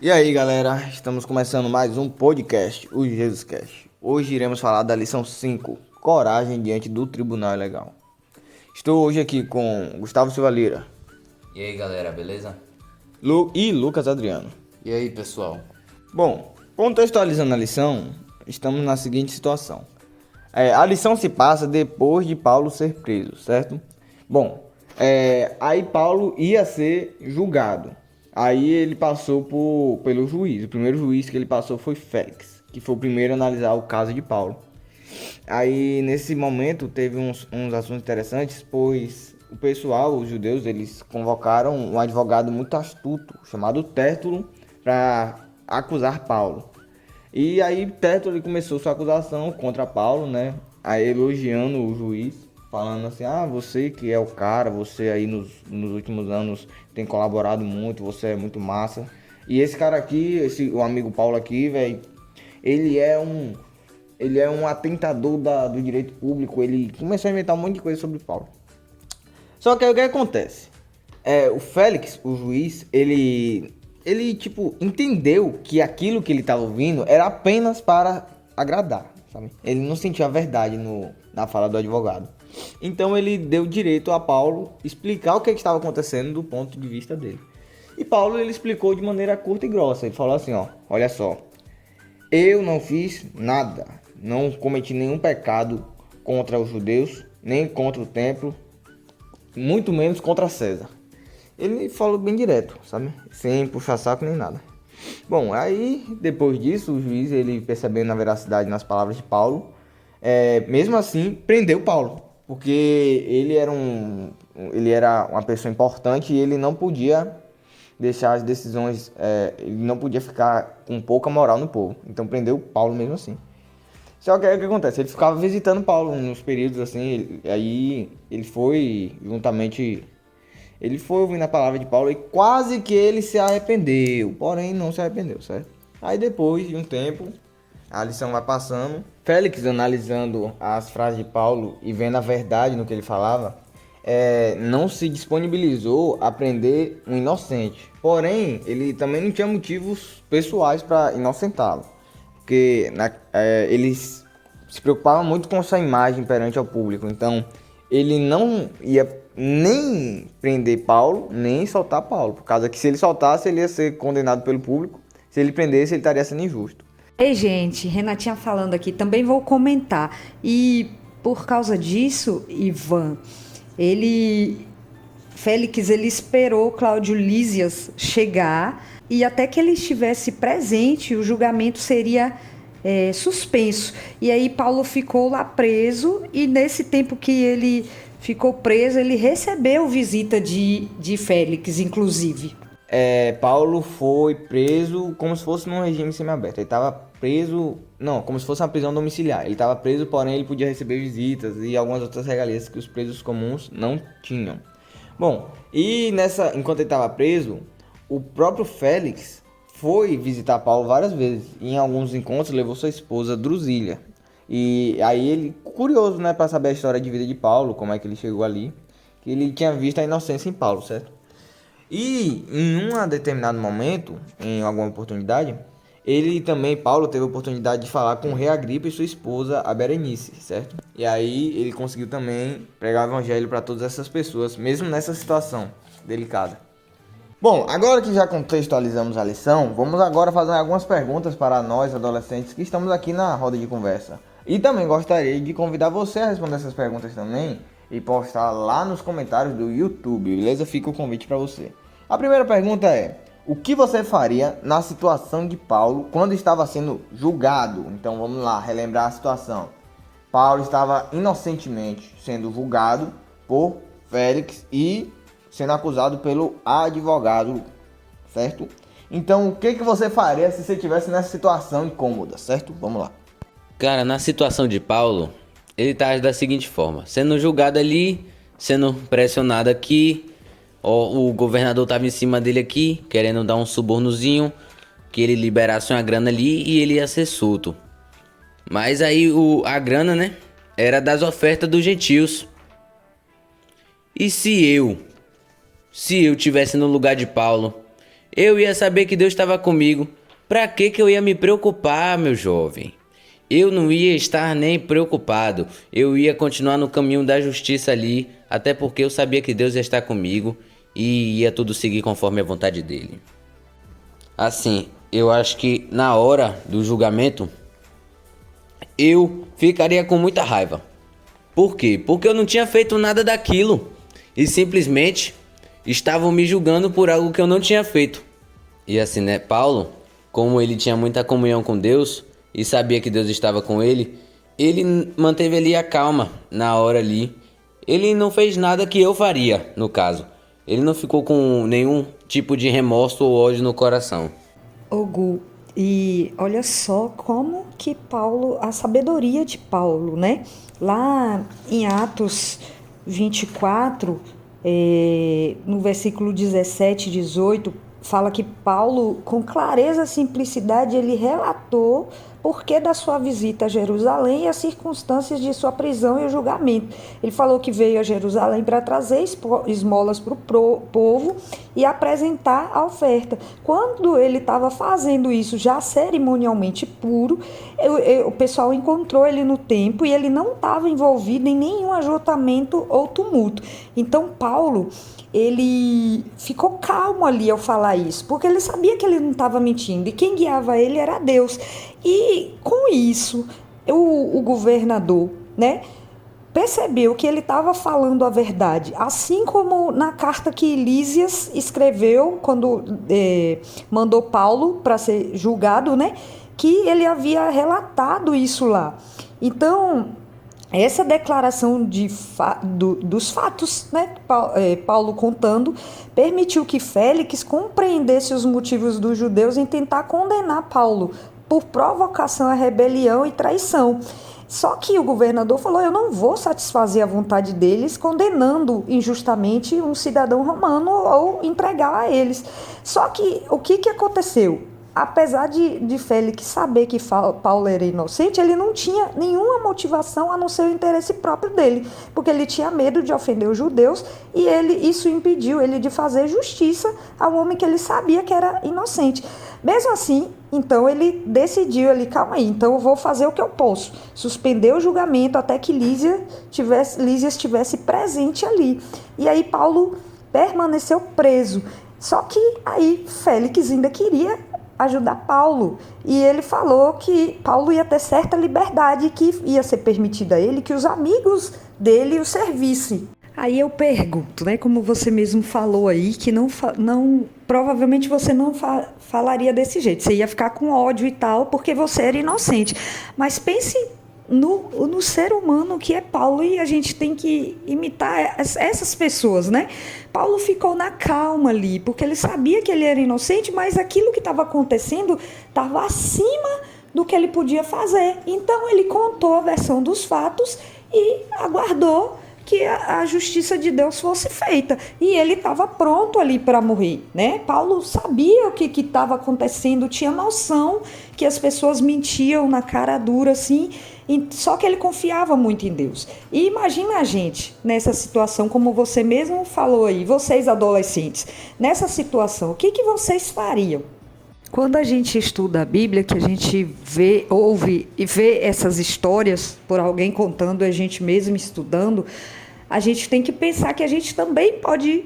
E aí, galera, estamos começando mais um podcast, o JesusCast. Hoje iremos falar da lição 5, Coragem diante do Tribunal Legal. Estou hoje aqui com Gustavo Silva Lira E aí galera, beleza? e Lucas Adriano. E aí pessoal? Bom, contextualizando a lição, estamos na seguinte situação. A lição se passa depois de Paulo ser preso, certo? Bom, aí Paulo ia ser julgado. Aí ele passou pelo juiz. O primeiro juiz que ele passou foi Félix, que foi o primeiro a analisar o caso de Paulo. Aí nesse momento teve uns assuntos interessantes, pois o pessoal, os judeus, eles convocaram um advogado muito astuto, chamado Tértulo, para acusar Paulo. E aí Tértulo começou sua acusação contra Paulo, né? Aí elogiando o juiz, falando assim: ah, você que é o cara, você aí nos últimos anos tem colaborado muito, você é muito massa. E esse cara aqui, o amigo Paulo aqui, velho, ele é um atentador do direito público. Ele começou a inventar um monte de coisa sobre Paulo. Só que aí o que acontece? O Félix, o juiz, ele tipo, entendeu que aquilo que ele estava ouvindo era apenas para agradar, sabe? Ele não sentia a verdade na fala do advogado. Então ele deu direito a Paulo explicar o que estava acontecendo do ponto de vista dele. E Paulo, ele explicou de maneira curta e grossa. Ele falou assim, ó, olha só, eu não fiz nada, não cometi nenhum pecado contra os judeus, nem contra o templo, muito menos contra César. Ele falou bem direto, sabe? Sem puxar saco nem nada. Bom, aí depois disso, o juiz, ele percebendo a veracidade nas palavras de Paulo, mesmo assim, prendeu Paulo. Porque ele era uma pessoa importante e ele não podia deixar as decisões, ele não podia ficar com pouca moral no povo. Então prendeu Paulo mesmo assim. Só que aí o que acontece? Ele ficava visitando Paulo nos períodos assim, aí ele foi juntamente... Ele foi ouvindo a palavra de Paulo e quase que ele se arrependeu, porém não se arrependeu, certo? Aí depois de um tempo, a lição vai passando, Félix analisando as frases de Paulo e vendo a verdade no que ele falava, não se disponibilizou a prender um inocente. Porém, ele também não tinha motivos pessoais para inocentá-lo, porque eles se preocupavam muito com sua imagem perante ao público, então ele não ia nem prender Paulo, nem soltar Paulo, por causa que se ele soltasse, ele ia ser condenado pelo público, se ele prendesse, ele estaria sendo injusto. Ei, gente, Renatinha falando aqui, também vou comentar. E por causa disso, Ivan, Félix, ele esperou Cláudio Lísias chegar e até que ele estivesse presente, o julgamento seria suspenso. E aí Paulo ficou lá preso e nesse tempo que ele ficou preso, ele recebeu visita de Félix, inclusive. Paulo foi preso como se fosse num regime semiaberto. Ele estava preso, não, como se fosse uma prisão domiciliar. Ele estava preso, porém ele podia receber visitas e algumas outras regalias que os presos comuns não tinham. Bom, e enquanto ele estava preso, o próprio Félix foi visitar Paulo várias vezes. E em alguns encontros levou sua esposa Drusília. E aí ele, curioso, né, para saber a história de vida de Paulo, como é que ele chegou ali, que ele tinha visto a inocência em Paulo, certo? E em um determinado momento, em alguma oportunidade, Paulo teve a oportunidade de falar com o rei Agripa e sua esposa, a Berenice, certo? E aí ele conseguiu também pregar o evangelho para todas essas pessoas, mesmo nessa situação delicada. Bom, agora que já contextualizamos a lição, vamos agora fazer algumas perguntas para nós, adolescentes, que estamos aqui na roda de conversa. E também gostaria de convidar você a responder essas perguntas também e postar lá nos comentários do YouTube, beleza? Fica o convite para você. A primeira pergunta é: o que você faria na situação de Paulo quando estava sendo julgado? Então vamos lá, relembrar a situação. Paulo estava inocentemente sendo julgado por Félix e sendo acusado pelo advogado, certo? Então o que você faria se você estivesse nessa situação incômoda, certo? Vamos lá. Cara, na situação de Paulo, ele tá da seguinte forma: sendo julgado ali, sendo pressionado aqui, o governador tava em cima dele aqui, querendo dar um subornozinho, que ele liberasse uma grana ali e ele ia ser solto. Mas aí a grana, né, era das ofertas dos gentios. E se eu tivesse no lugar de Paulo, Eu ia saber que Deus estava comigo. Pra que eu ia me preocupar, meu jovem? Eu não ia estar nem preocupado. Eu ia continuar no caminho da justiça ali, até porque eu sabia que Deus ia estar comigo e ia tudo seguir conforme a vontade dele. Assim, eu acho que na hora do julgamento, eu ficaria com muita raiva. Por quê? Porque eu não tinha feito nada daquilo e simplesmente estavam me julgando por algo que eu não tinha feito. E assim, né, Paulo, como ele tinha muita comunhão com Deus e sabia que Deus estava com ele, ele manteve ali a calma na hora ali. Ele não fez nada que eu faria, no caso. Ele não ficou com nenhum tipo de remorso ou ódio no coração. Ô Gu, e olha só como que Paulo, a sabedoria de Paulo, né? Lá em Atos 24, no versículo 17 e 18, fala que Paulo, com clareza e simplicidade, ele relatou porquê da sua visita a Jerusalém e as circunstâncias de sua prisão e o julgamento. Ele falou que veio a Jerusalém para trazer esmolas para o povo e apresentar a oferta. Quando ele estava fazendo isso já cerimonialmente puro, o pessoal encontrou ele no templo e ele não estava envolvido em nenhum ajuntamento ou tumulto. Então Paulo, ele ficou calmo ali ao falar isso, porque ele sabia que ele não estava mentindo e quem guiava ele era Deus. E com isso, o governador, né, percebeu que ele estava falando a verdade, assim como na carta que Lísias escreveu quando mandou Paulo para ser julgado, né, que ele havia relatado isso lá. Então, essa declaração dos fatos, né, Paulo contando, permitiu que Félix compreendesse os motivos dos judeus em tentar condenar Paulo por provocação à rebelião e traição. Só que o governador falou: eu não vou satisfazer a vontade deles condenando injustamente um cidadão romano ou entregar a eles. Só que o que aconteceu? Apesar de Félix saber que Paulo era inocente, ele não tinha nenhuma motivação a não ser o interesse próprio dele, porque ele tinha medo de ofender os judeus e isso impediu ele de fazer justiça ao homem que ele sabia que era inocente. Mesmo assim, então ele decidiu, calma aí, então eu vou fazer o que eu posso, suspender o julgamento até que Lísias estivesse presente ali. E aí Paulo permaneceu preso. Só que aí Félix ainda queria ajudar Paulo, e ele falou que Paulo ia ter certa liberdade, que ia ser permitido a ele que os amigos dele o servissem. Aí eu pergunto, né, como você mesmo falou aí, que provavelmente você não falaria desse jeito, você ia ficar com ódio e tal, porque você era inocente, mas pense no ser humano que é Paulo, e a gente tem que imitar essas pessoas, né? Paulo ficou na calma ali, porque ele sabia que ele era inocente, mas aquilo que estava acontecendo estava acima do que ele podia fazer. Então ele contou a versão dos fatos e aguardou que a justiça de Deus fosse feita. E ele estava pronto ali para morrer, né? Paulo sabia o que estava acontecendo, tinha noção que as pessoas mentiam na cara dura, assim, só que ele confiava muito em Deus. E imagina a gente nessa situação, como você mesmo falou aí, vocês adolescentes, nessa situação, o que vocês fariam? Quando a gente estuda a Bíblia, que a gente ouve e vê essas histórias por alguém contando, a gente mesmo estudando, a gente tem que pensar que a gente também pode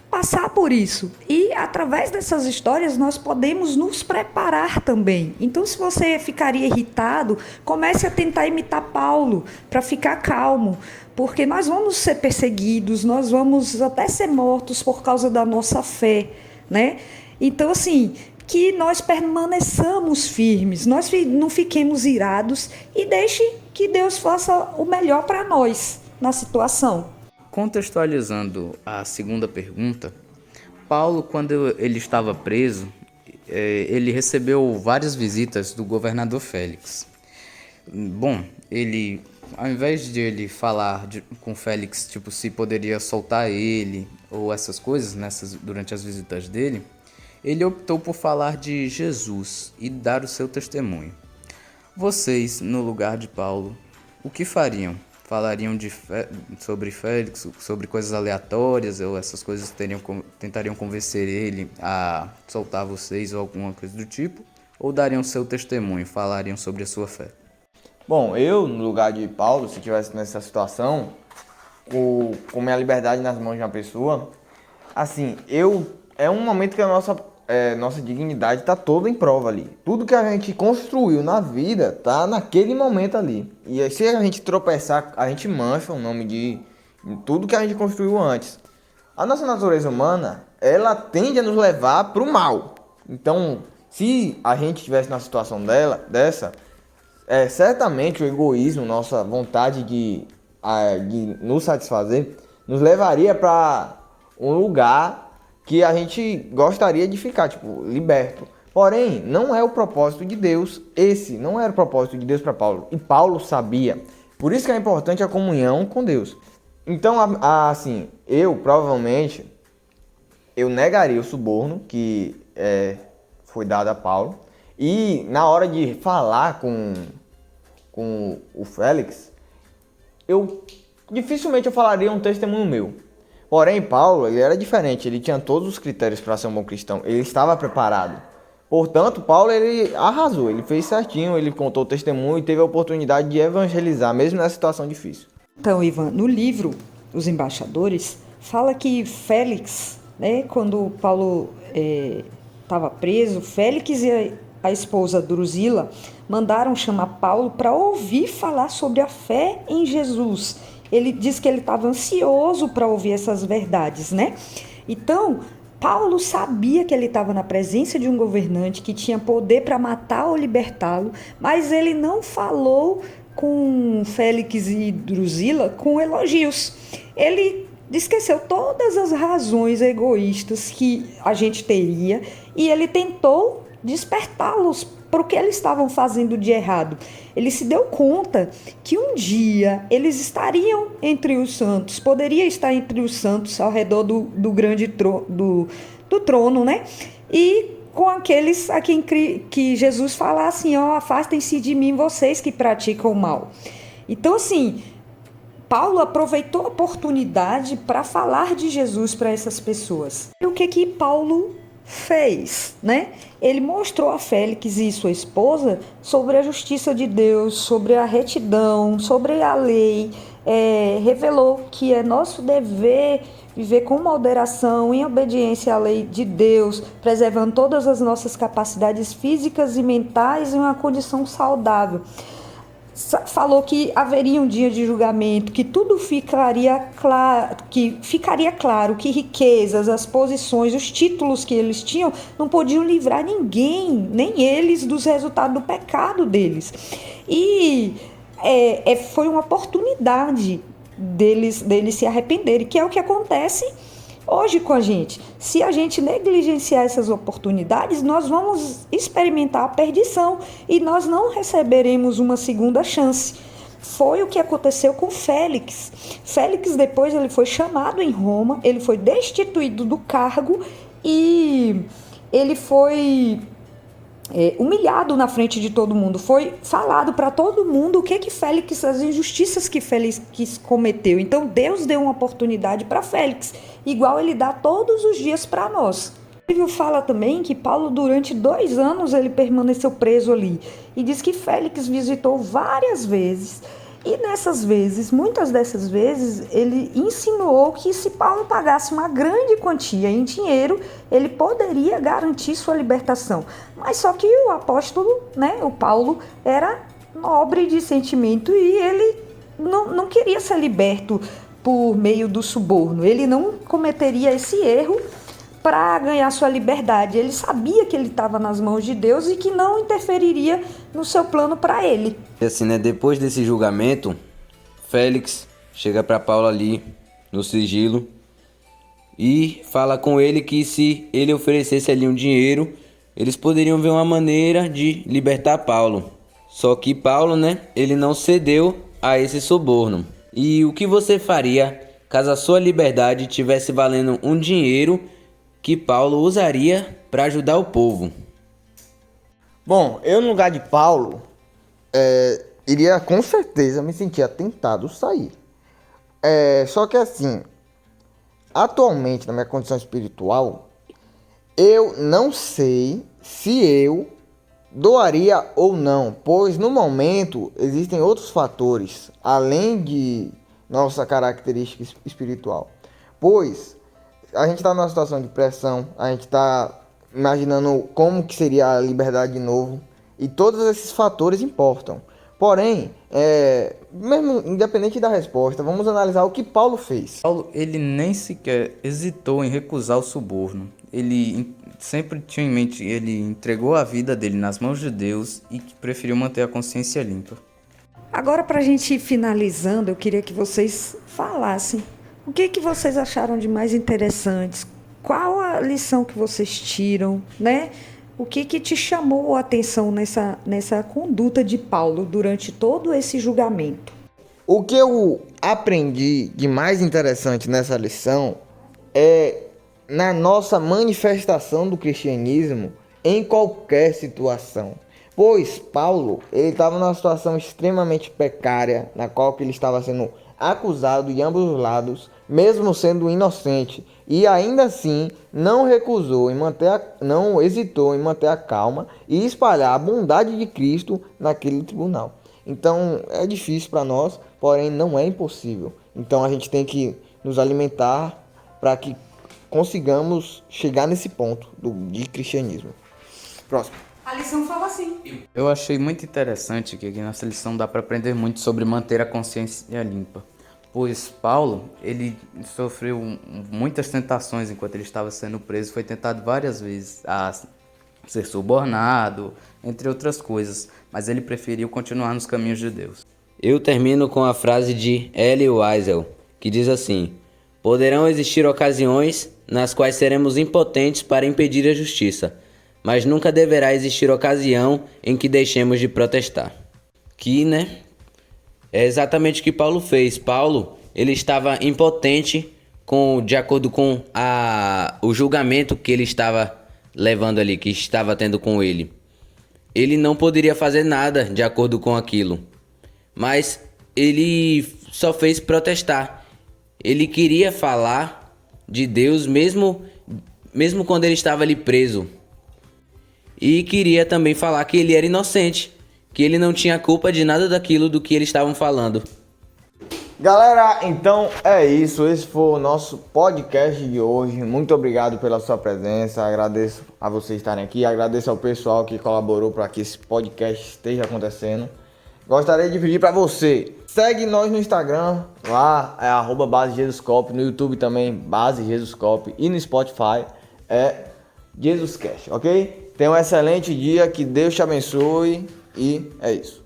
passar por isso. E através dessas histórias nós podemos nos preparar também. Então, se você ficaria irritado, comece a tentar imitar Paulo para ficar calmo, porque nós vamos ser perseguidos, nós vamos até ser mortos por causa da nossa fé, né? Então, assim, que nós permaneçamos firmes, nós não fiquemos irados e deixe que Deus faça o melhor para nós na situação. Contextualizando a segunda pergunta, Paulo, quando ele estava preso, ele recebeu várias visitas do governador Félix. Bom, ele, ao invés de ele falar com Félix, tipo, se poderia soltar ele ou essas coisas durante as visitas dele, ele optou por falar de Jesus e dar o seu testemunho. Vocês, no lugar de Paulo, o que fariam? falariam sobre Félix, sobre coisas aleatórias, ou essas coisas tentariam convencer ele a soltar vocês ou alguma coisa do tipo, ou dariam seu testemunho, falariam sobre a sua fé? Bom, eu, no lugar de Paulo, se estivesse nessa situação, com minha liberdade nas mãos de uma pessoa, assim, é um momento que a nossa dignidade está toda em prova ali. Tudo que a gente construiu na vida está naquele momento ali. E aí, se a gente tropeçar, a gente mancha o nome de tudo que a gente construiu antes. A nossa natureza humana, ela tende a nos levar para o mal. Então, se a gente estivesse na situação dessa, certamente o egoísmo, nossa vontade de nos satisfazer, nos levaria para um lugar que a gente gostaria de ficar, tipo, liberto. Porém, não é o propósito de Deus. Esse não era o propósito de Deus para Paulo. E Paulo sabia. Por isso que é importante a comunhão com Deus. Então, assim, provavelmente, eu negaria o suborno que foi dado a Paulo. E na hora de falar com o Félix, dificilmente eu falaria um testemunho meu. Porém, Paulo, ele era diferente, ele tinha todos os critérios para ser um bom cristão, ele estava preparado. Portanto, Paulo, ele arrasou, ele fez certinho, ele contou o testemunho e teve a oportunidade de evangelizar, mesmo nessa situação difícil. Então, Ivan, no livro Os Embaixadores, fala que Félix, né, quando Paulo estava preso, Félix e a esposa Drusila mandaram chamar Paulo para ouvir falar sobre a fé em Jesus. Ele diz que ele estava ansioso para ouvir essas verdades, né? Então, Paulo sabia que ele estava na presença de um governante que tinha poder para matar ou libertá-lo, mas ele não falou com Félix e Drusila com elogios. Ele esqueceu todas as razões egoístas que a gente teria e ele tentou despertá-los para o que eles estavam fazendo de errado. Ele se deu conta que um dia eles estariam entre os santos, poderia estar entre os santos ao redor do grande do trono, né? E com aqueles a quem que Jesus fala assim, afastem-se de mim vocês que praticam o mal. Então, assim, Paulo aproveitou a oportunidade para falar de Jesus para essas pessoas. E o que Paulo fez, né? Ele mostrou a Félix e sua esposa sobre a justiça de Deus, sobre a retidão, sobre a lei, revelou que é nosso dever viver com moderação, em obediência à lei de Deus, preservando todas as nossas capacidades físicas e mentais em uma condição saudável. Falou que haveria um dia de julgamento, que tudo ficaria claro, que riquezas, as posições, os títulos que eles tinham não podiam livrar ninguém, nem eles, dos resultados do pecado deles. E foi uma oportunidade deles se arrependerem, que é o que acontece hoje com a gente. Se a gente negligenciar essas oportunidades, nós vamos experimentar a perdição e nós não receberemos uma segunda chance. Foi o que aconteceu com Félix. Félix, depois, ele foi chamado em Roma, ele foi destituído do cargo e ele foi humilhado na frente de todo mundo. Foi falado para todo mundo o que Félix, as injustiças que Félix cometeu. Então Deus deu uma oportunidade para Félix, igual ele dá todos os dias para nós. O livro fala também que Paulo, durante 2 anos, ele permaneceu preso ali. E diz que Félix visitou várias vezes. E nessas vezes, muitas dessas vezes, ele insinuou que se Paulo pagasse uma grande quantia em dinheiro, ele poderia garantir sua libertação. Mas só que o apóstolo, né, o Paulo, era nobre de sentimento e ele não queria ser liberto por meio do suborno. Ele não cometeria esse erro para ganhar sua liberdade. Ele sabia que ele estava nas mãos de Deus e que não interferiria no seu plano para ele. E assim, né, depois desse julgamento, Félix chega para Paulo ali no sigilo e fala com ele que se ele oferecesse ali um dinheiro, eles poderiam ver uma maneira de libertar Paulo. Só que Paulo, né, ele não cedeu a esse suborno. E o que você faria caso a sua liberdade tivesse valendo um dinheiro que Paulo usaria para ajudar o povo? Bom, eu no lugar de Paulo, iria com certeza me sentir tentado sair. Só que assim, atualmente na minha condição espiritual, eu não sei se eu doaria ou não, pois no momento existem outros fatores, além de nossa característica espiritual. Pois a gente está numa situação de pressão, a gente está imaginando como que seria a liberdade de novo, e todos esses fatores importam. Porém, mesmo independente da resposta, vamos analisar o que Paulo fez. Paulo, ele nem sequer hesitou em recusar o suborno. Ele sempre tinha em mente, ele entregou a vida dele nas mãos de Deus e preferiu manter a consciência limpa. Agora, para a gente ir finalizando, eu queria que vocês falassem o que vocês acharam de mais interessantes, qual a lição que vocês tiram, né? O que te chamou a atenção nessa conduta de Paulo durante todo esse julgamento? O que eu aprendi de mais interessante nessa lição é na nossa manifestação do cristianismo em qualquer situação. Pois Paulo, ele estava numa situação extremamente precária, na qual ele estava sendo acusado de ambos os lados, mesmo sendo inocente, e ainda assim não hesitou em manter a calma e espalhar a bondade de Cristo naquele tribunal. Então é difícil para nós, porém não é impossível. Então a gente tem que nos alimentar para que consigamos chegar nesse ponto de cristianismo. Próximo. A lição fala assim. Eu achei muito interessante que aqui nessa lição dá para aprender muito sobre manter a consciência limpa. Pois Paulo, ele sofreu muitas tentações enquanto ele estava sendo preso, foi tentado várias vezes a ser subornado, entre outras coisas, mas ele preferiu continuar nos caminhos de Deus. Eu termino com a frase de Elie Wiesel, que diz assim: poderão existir ocasiões nas quais seremos impotentes para impedir a justiça, mas nunca deverá existir ocasião em que deixemos de protestar. Que, é exatamente o que Paulo fez. Paulo, ele estava impotente de acordo com o julgamento que ele estava levando ali, que estava tendo com ele. Ele não poderia fazer nada de acordo com aquilo, mas ele só fez protestar. Ele queria falar de Deus mesmo quando ele estava ali preso. E queria também falar que ele era inocente, que ele não tinha culpa de nada daquilo do que eles estavam falando. Galera, então é isso. Esse foi o nosso podcast de hoje. Muito obrigado pela sua presença. Agradeço a vocês estarem aqui. Agradeço ao pessoal que colaborou para que esse podcast esteja acontecendo. Gostaria de pedir para você, segue nós no Instagram, lá é @basejesuscop, no YouTube também, Base Jesuscop, e no Spotify é JesusCast, ok? Tenha um excelente dia, que Deus te abençoe e é isso.